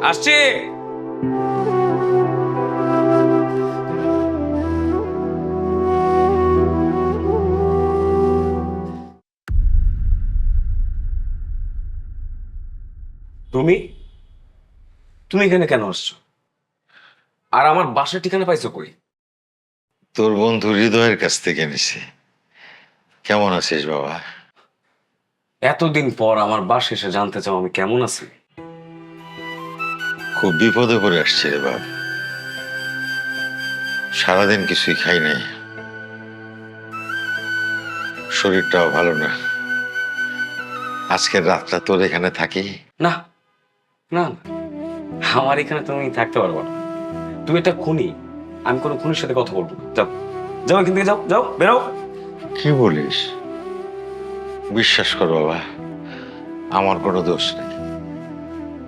আসছি। তুমি তুমি এখানে কেন আসছো? আর আমার বাসার ঠিকানা পাইছো কই? তোর বন্ধু হৃদয়ের কাছ থেকে নিছি। কেমন আছিস বাবা? এতদিন পর আমার বাসা এসে জানতে চাও আমি কেমন আছি? খুব বিপদে পড়ে আসছে রে বাবা, সারাদিন কিছুই খাই নাই, শরীরটাও ভালো না। আজকের রাতটা তোর এখানে থাকি। না না না, আমার এখানে তুমি থাকতে পারবো না। তুমি একটা খুনি, আমি কোনো খুনির সাথে কথা বলবো না। যাও যাও, এখান থেকে যাও, যাও বেরো। কি বলিস? বিশ্বাস কর বাবা, আমার কোনো দোষ নেই।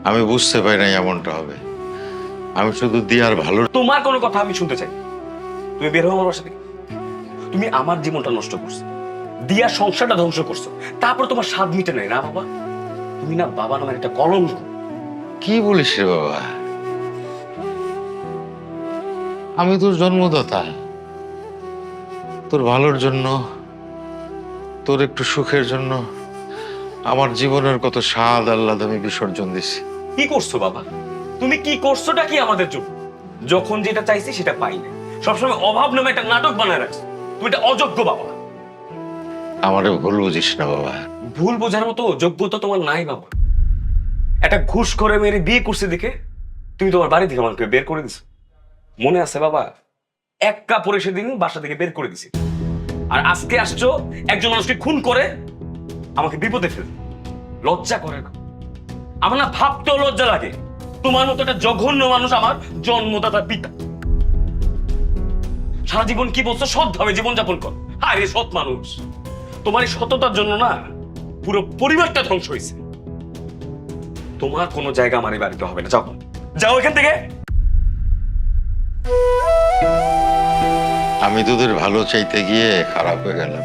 আমি বুঝতে পারি নাই এমনটা হবে। আমি শুধু দিয়ার ভালো। তোমার কোনো কথা আমি শুনতে চাই। তুমি বের হও আমার বাসা থেকে। তুমি আমার জীবনটা নষ্ট করছো, দিয়ার সংসারটা ধ্বংস করছো, তারপর তোমার স্বাদ মিটে নাই না বাবা? তুমি না বাবা নামের একটা কলঙ্ক। কি বলিস রে বাবা? আমি তোর জন্মদাতা, তোর ভালোর জন্য, তোর একটু সুখের জন্য আমার জীবনের কত স্বাদ আহ্লাদ আমি বিসর্জন দিছি। কি করছো বাবা? তুমি কি করছোটা কি আমাদের জন্য? যখন যেটা চাইছি সেটা পাই না, সবসময় অভাব নামে একটা নাটক বানায় রাখছো। তুমি এটা অযোগ্য বাবা। আমারে ভুল বুঝিস না বাবা। ভুল বোঝার মতো যোগ্যতা তোমার নাই বাবা। একটা ঘুষ করে মেরে বিয়ে করছে দেখে তুমি তোমার বাড়ি থেকে আমাকে বের করে দিছো। মনে আছে বাবা? এক কাপড়ে সেদিন বাসা থেকে বের করে দিছি। আর আজকে আসছো একজন মানুষকে খুন করে আমাকে বিপদে ফেল। লজ্জা করে না? আমার না ভাবতেও লজ্জা লাগে। তোমার মতো একটা জঘন্য মানুষ আমার জন্মদাতা পিতা। সারা জীবন কি বলছো? সৎভাবে জীবনযাপন কর। হায় রে সৎ মানুষ, তোমার এই সততার জন্য না পুরো পরিবারটা ধ্বংস হয়েছে। তোমার কোনো জায়গা আমার এই বাড়িতে হবে না। যাও, যাও এখান থেকে। আমি তোদের ভালো চাইতে গিয়ে খারাপ হয়ে গেলাম।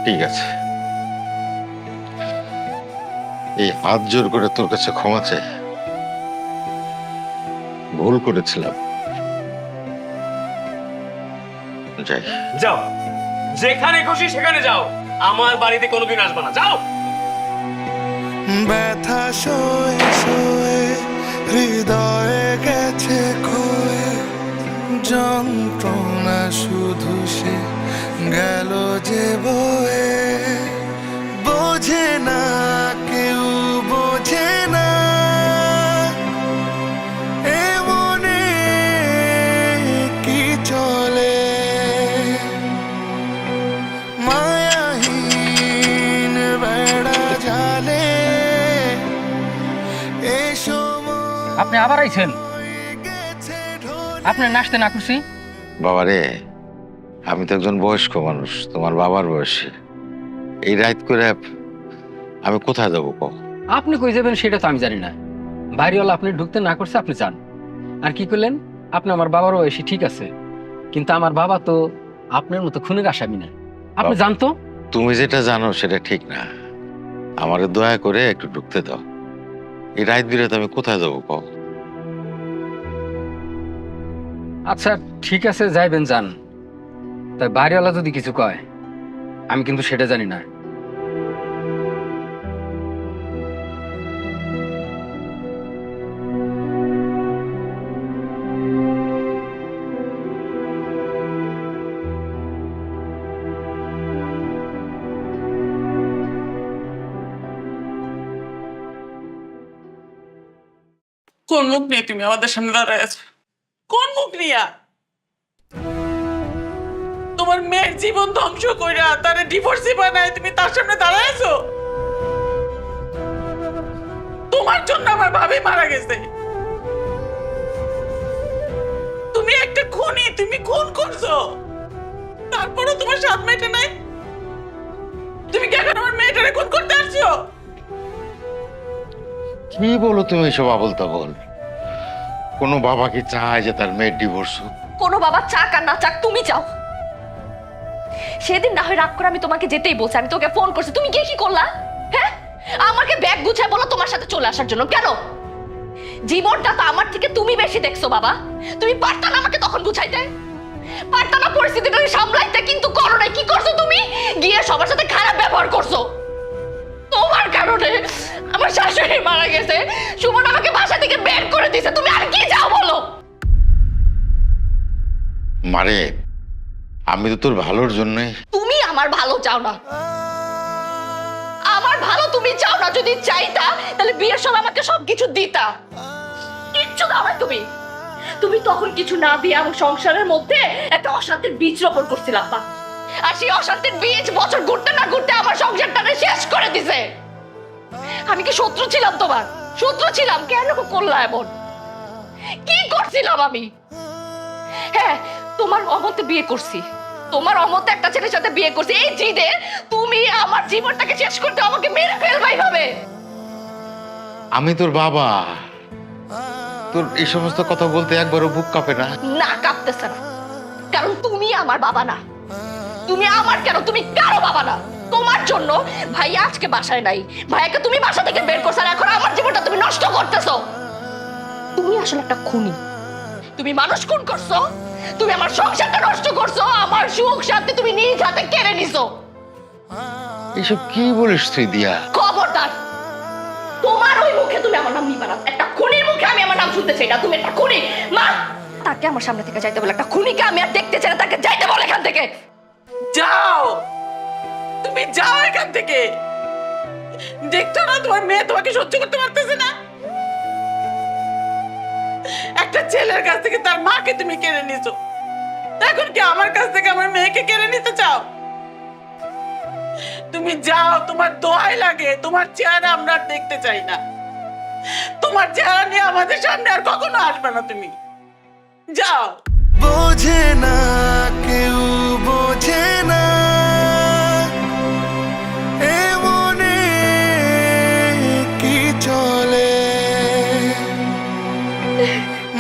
ঠিক আছে, এই হাত জোর করে তোর কাছে ক্ষমা চাই। ভুল করেছিলাম। যাই। যাও, যেখানে খুশি সেখানে যাও। আমার বাড়িতে কোনোদিন আসবে না। যাও। ব্যথা সয়ে সয়ে হৃদয়ে গেছে ক্ষয়ে, যন্ত্রণা শুধু সে গেল যে বয়ে। বোঝে না কেউ, বোঝে না এ মনে কি চলে। মায়াহীন বেড়া জালে এ সময় আপনি আবার আইছেন? আপনি নাচতে না খুশি? বাবারে, আমি তো একজন বয়স্ক মানুষ, তোমার বাবার বয়সী। এই রাত করে আমি কোথায় যাবো কও? আপনি কই যাবেন সেটা তো আমি জানি না। বাড়িওয়ালা আপনি ঢুকতে না করছে, আপনি যান। আর কি করলেন? আপনি আমার বাবার বয়সী ঠিক আছে, কিন্তু আমার বাবা তো আপনার মতো খুনের আসামি না। আপনি জানতো? তুমি যেটা জানো সেটা ঠিক না। আমারে দয়া করে একটু ঢুকতে দাও। এই রাত বিরাতে আমি কোথায় যাবো কও? আচ্ছা ঠিক আছে, যাইবেন যান। তাই বাড়িওয়ালা যদি কিছু কয়, আমি কিন্তু সেটা জানি না। কোন মুখ নিয়ে তুমি আমাদের সামনে দাঁড়ায় আছো? কোন মুখ নিয়া? তোমার মেয়ের জীবন ধ্বংস কইরা তারে ডিভোর্সি বানায় তুমি তার সামনে দাঁড়ায় আছো? তোমার জন্য আমার ভাবি মারা গেছে। তুমি একটা খুনি, তুমি খুন করছো, তারপরও তোমার সাথ মেটে নাই। তুমি কি এখন আমার মেয়েটারে খুন করতে আসছো? কি বলো তুমি এসব আবল তাবল? কোনো বাবা কি চায় যে তার মেয়ের ডিভোর্স হোক? কোনো বাবা চাক আর না চাক তুমি চাও। সেদিন না হয় রাগ করে আমি তোমাকে যেতেই বলছি, আমি তোকে ফোন করছি, তুমি গিয়ে কি করলা? হ্যাঁ, আমাকে ব্যাগ গুছায় বলো তোমার সাথে চলে আসার জন্য। কেন? জীবনটা তো আমার থেকে তুমি বেশি দেখছো বাবা। তুমি পারতা না আমাকে তখন গুছাইতে? পারতা না পরিস্থিতিটা সামলাইতে? কিন্তু করো নাই। কি করছো তুমি? গিয়ে সবার সাথে খারাপ ব্যবহার করছো। তোমার কারণে আমার শাশুড়ি মারা গেছে, সুমন আমাকে বাসা থেকে বের করে দিয়েছে। তুমি আর কি চাও বলো? মারে, আমি তো তোর ভালোর জন্যই। তুমি আমার ভালো চাও না। আমার ভালো তুমি চাও না। যদি চাইতা তাহলে বিয়ের সময় আমাকে সবকিছু দিতা। কিচ্ছু দাও না তুমি। তুমি তখন কিছু না দিয়ে আমার সংসারের মধ্যে একটা অশান্তির বীজ রোপণ করছিলাম মা। আর সেই অশান্তির বীজ বছর ঘুরতে না ঘুরতে আমার সংসারটাকে শেষ করে দিছে। আমি কি শত্রু ছিলাম তোমার? শত্রু ছিলাম? কেন করলা এমন? কি করছিলাম আমি? হ্যাঁ, তোমার অমতে বিয়ে করছি, তোমার অমতে একটা ছেলের সাথে বিয়ে করছি। এই জিদে তুমি আমার জীবনটাকে শেষ করতে আমাকে মেরে ফেলবাই ভাবে। আমি তোর বাবা, তোর এই সমস্ত কথা বলতে একবারও বুক কাঁপে না? না, কাঁপতেছে না, কারণ তুমি আমার বাবা না। তুমি আমার কেন, তুমি কারো বাবা না। তোমার জন্য ভাই আজকে বাসায় নাই, ভাইয়াকে তুমি বাসা থেকে বের করছো, আর এখন আমার জীবনটা তুমি নষ্ট করতেছো। তুমি আসলে একটা খুনি। তুমি মানুষ খুন করছো, তুমি আমার সংসারটা নষ্ট করছো, আমার সুখ শান্তি তুমি নিজ হাতে কেড়ে নিছো। এসব কি বলিস তুই দিয়া? খবরদার, তোমার ওই মুখে তুমি আমার নাম নিবা না। একটা খুনির মুখে আমি আমার নাম শুনতে চাই না। তুমি একটা খুনি মা। তাকে আমার সামনে থেকে যাইতে বলে। একটা খুনিকে আমি আর দেখতে চাই না, তাকে যাইতে বলে এখান থেকে। যাও, তুমি যাও এখান থেকে। দেখছো না তোমার মেয়ে তোমাকে সহ্য করতে পারতেছে না? একটা ছেলের কাছ থেকে তার মাকে তুমি কেড়ে নিছো। এখন কি আমার কাছ থেকে আমার মেয়েকে কেড়ে নিতে চাও? তুমি যাও, তোমার দোয়াই লাগে, তোমার চেহারা আমরা আর দেখতে চাই না। তোমার চেহারা নিয়ে আমাদের সামনে আর কখনো আসবে না। তুমি যাও। বোঝে না কেউ, বোঝে না এ মনে কি চলে,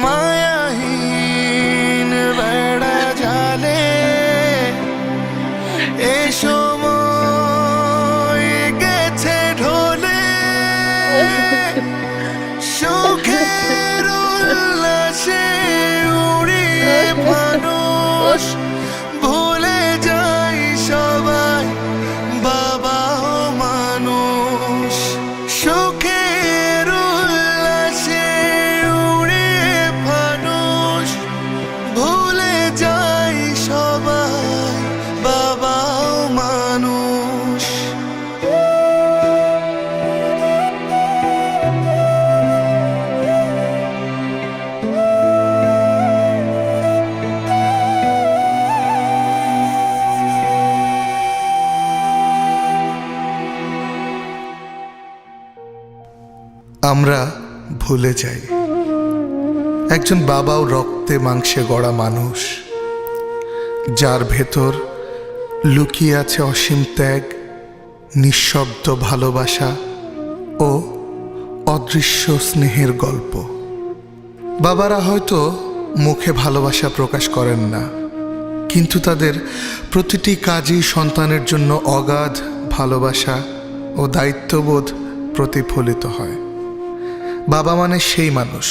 মায়াহীন বেড়া জালে এ সময় গেছে ঢলে, সুখের উল্লাসে উড়িয়ে মানুষ ভুলে যায় সবাই বাবাও মানুষ, সুখের উল্লাসে উড়িয়ে মানুষ ভুলে যায় সবাই বাবাও মানুষ। আমরা ভুলে যাই একজন বাবাও রক্তে মাংসে গড়া মানুষ, যার ভেতর লুকিয়ে আছে অসীম ত্যাগ, নিঃশব্দ ভালোবাসা ও অদৃশ্য স্নেহের গল্প। বাবারা হয়তো মুখে ভালোবাসা প্রকাশ করেন না, কিন্তু তাদের প্রতিটি কাজই সন্তানের জন্য অগাধ ভালোবাসা ও দায়িত্ববোধ প্রতিফলিত হয়। বাবা মানে সেই মানুষ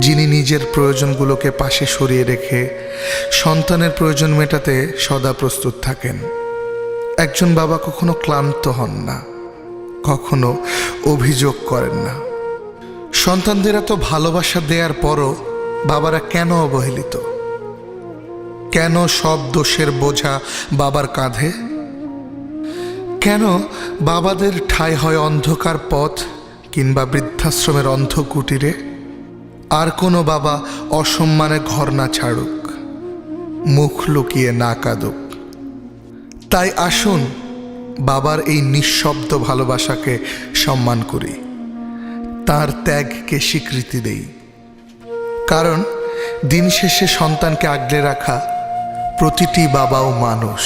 যিনি নিজের প্রয়োজনগুলোকে পাশে সরিয়ে রেখে সন্তানের প্রয়োজন মেটাতে সদা প্রস্তুত থাকেন। একজন বাবা কখনো ক্লান্ত হন না, কখনো অভিযোগ করেন না। সন্তানদের এত ভালোবাসা দেওয়ার পরও বাবারা কেন অবহেলিত? কেন সব দোষের বোঝা বাবার কাঁধে? কেন বাবাদের ঠাঁই হয় অন্ধকার পথ কিংবা বৃদ্ধাশ্রমের অন্ধ কুটিরে? আর কোনো বাবা অসম্মানে ঘর না ছাড়ুক, মুখ লুকিয়ে না কাঁদুক। তাই আসুন বাবার এই নিঃশব্দ ভালোবাসাকে সম্মান করি, তার ত্যাগকে স্বীকৃতি দেই। কারণ দিন শেষে সন্তানকে আগলে রাখা প্রতিটি বাবাও মানুষ।